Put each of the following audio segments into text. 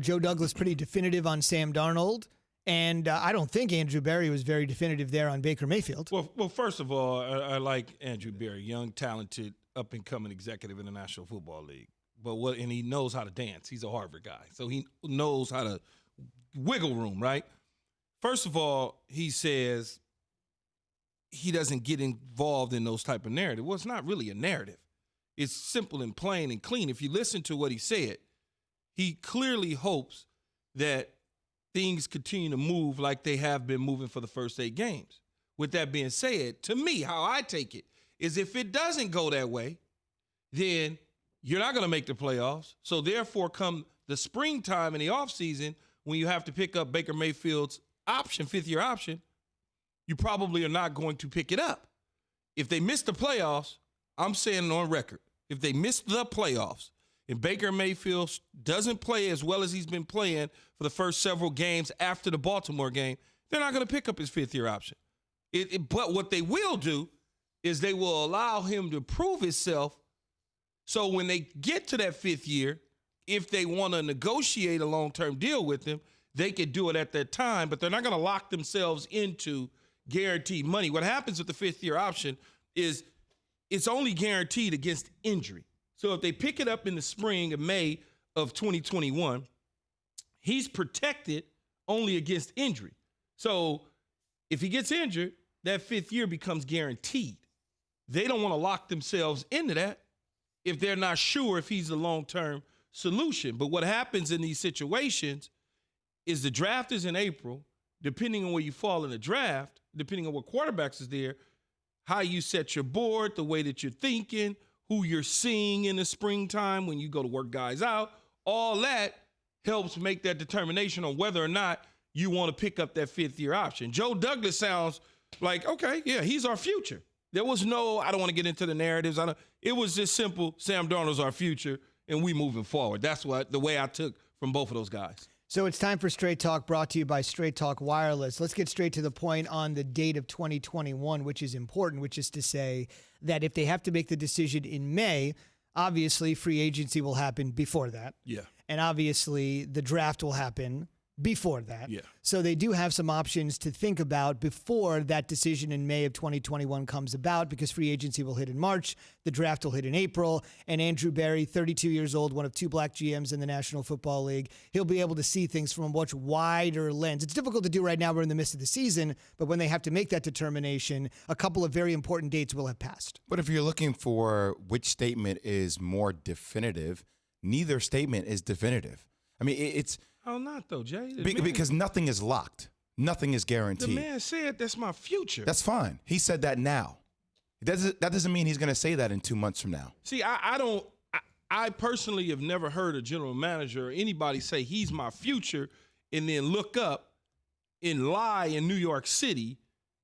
Joe Douglas pretty definitive on Sam Darnold, and I don't think Andrew Berry was very definitive there on Baker Mayfield. Well, first of all, I like Andrew Berry, young, talented, up-and-coming executive in the National Football League. And he knows how to dance. He's a Harvard guy, so he knows how to wiggle room, right? First of all, he says he doesn't get involved in those type of narrative. Well, it's not really a narrative. It's simple and plain and clean. If you listen to what he said, he clearly hopes that things continue to move like they have been moving for the first 8 games. With that being said, to me, how I take it is if it doesn't go that way, then you're not going to make the playoffs. So therefore, come the springtime in the offseason, when you have to pick up Baker Mayfield's option, 5th-year option, you probably are not going to pick it up. If they miss the playoffs, I'm saying it on record, if they miss the playoffs and Baker Mayfield doesn't play as well as he's been playing for the first several games after the Baltimore game, they're not going to pick up his 5th-year option. But what they will do is they will allow him to prove himself. So when they get to that 5th year, if they want to negotiate a long-term deal with him, they could do it at that time, but they're not going to lock themselves into guaranteed money. What happens with the 5th-year option is it's only guaranteed against injury. So if they pick it up in the spring of May of 2021, he's protected only against injury. So if he gets injured, that 5th year becomes guaranteed. They don't want to lock themselves into that if they're not sure if he's a long-term solution. But what happens in these situations is the draft is in April. Depending on where you fall in the draft, depending on what quarterbacks is there, how you set your board, the way that you're thinking, who you're seeing in the springtime when you go to work guys out, all that helps make that determination on whether or not you want to pick up that 5th-year option. Joe Douglas sounds like, okay, yeah, he's our future. There was no, I don't want to get into the narratives. It was just simple, Sam Darnold's our future, and we moving forward. That's the way I took from both of those guys. So it's time for Straight Talk, brought to you by Straight Talk Wireless. Let's get straight to the point on the date of 2021, which is important, which is to say that if they have to make the decision in May, obviously free agency will happen before that. Yeah. And obviously the draft will happen before that. Yeah. So they do have some options to think about before that decision in May of 2021 comes about, because free agency will hit in March, the draft will hit in April, and Andrew Berry, 32 years old, one of 2 black GMs in the National Football League, he'll be able to see things from a much wider lens. It's difficult to do right now. We're in the midst of the season, but when they have to make that determination, a couple of very important dates will have passed. But if you're looking for which statement is more definitive, neither statement is definitive. I mean, it's... How not, though, Jay? Because nothing is locked. Nothing is guaranteed. The man said that's my future. That's fine. He said that now. That doesn't mean he's going to say that in 2 months from now. See, I personally have never heard a general manager or anybody say he's my future and then look up and lie in New York City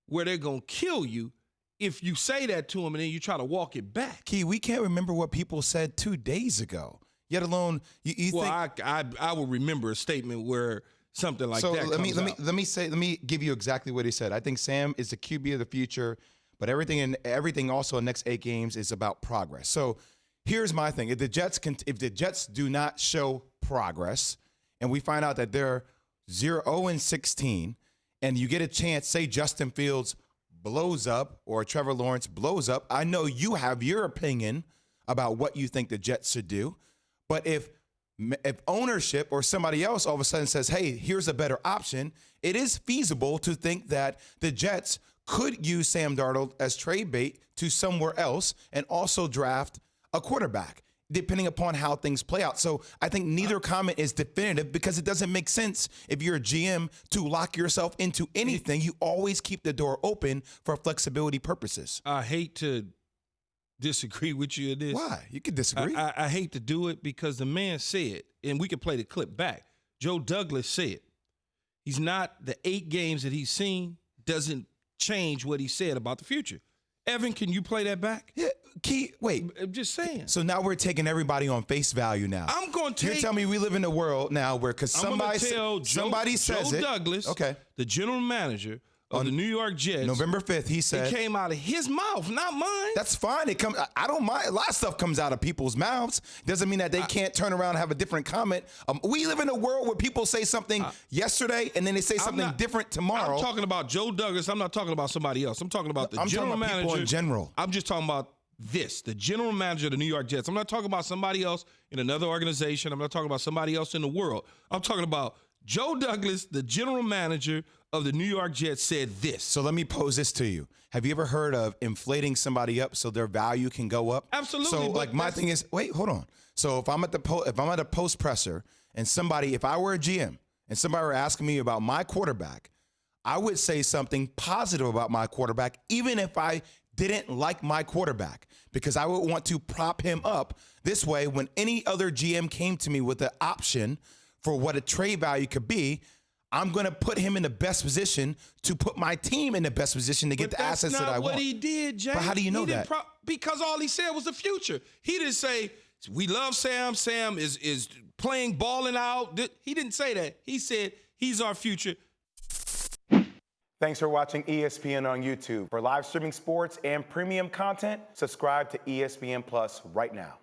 where they're going to kill you if you say that to them and then you try to walk it back. Key, we can't remember what people said 2 days ago. Yet alone, you think. I will remember a statement where something like that comes out. Let me give you exactly what he said. I think Sam is the QB of the future, but everything also in the next 8 games is about progress. So here's my thing: if the Jets do not show progress, and we find out that they're 0-16, and you get a chance, say Justin Fields blows up or Trevor Lawrence blows up, I know you have your opinion about what you think the Jets should do. But if ownership or somebody else all of a sudden says, hey, here's a better option, it is feasible to think that the Jets could use Sam Darnold as trade bait to somewhere else and also draft a quarterback, depending upon how things play out. So I think neither comment is definitive, because it doesn't make sense if you're a GM to lock yourself into anything. You always keep the door open for flexibility purposes. I hate to disagree with you in this. Why? You could disagree. I hate to do it because the man said, and we can play the clip back, Joe Douglas said, he's not, the 8 games that he's seen doesn't change what he said about the future. Evan, can you play that back? Yeah, Key, wait. I'm just saying. So now we're taking everybody on face value now. I'm going to You're telling me we live in a world now where, because somebody says Joe it. Douglas, okay, the general manager of the New York Jets. November 5th, he said. It came out of his mouth, not mine. That's fine. I don't mind. A lot of stuff comes out of people's mouths. Doesn't mean that they can't turn around and have a different comment. We live in a world where people say something yesterday and then they say something different tomorrow. I'm talking about Joe Douglas. I'm not talking about somebody else. I'm talking about the general manager. People in general. I'm just talking about the general manager of the New York Jets. I'm not talking about somebody else in another organization. I'm not talking about somebody else in the world. I'm talking about Joe Douglas, the general manager of the New York Jets, said this. So let me pose this to you. Have you ever heard of inflating somebody up so their value can go up? Absolutely. So like my thing is, wait, hold on. So if I'm at a post presser and if I were a GM and somebody were asking me about my quarterback, I would say something positive about my quarterback, even if I didn't like my quarterback, because I would want to prop him up. This way, when any other GM came to me with an option for what a trade value could be, I'm going to put him in the best position to put my team in the best position to get the assets that I want. That's not what he did, Jay. But how do you know that? Because all he said was the future. He didn't say, we love Sam. Sam is playing, balling out. He didn't say that. He said, he's our future. Thanks for watching ESPN on YouTube. For live streaming sports and premium content, subscribe to ESPN Plus right now.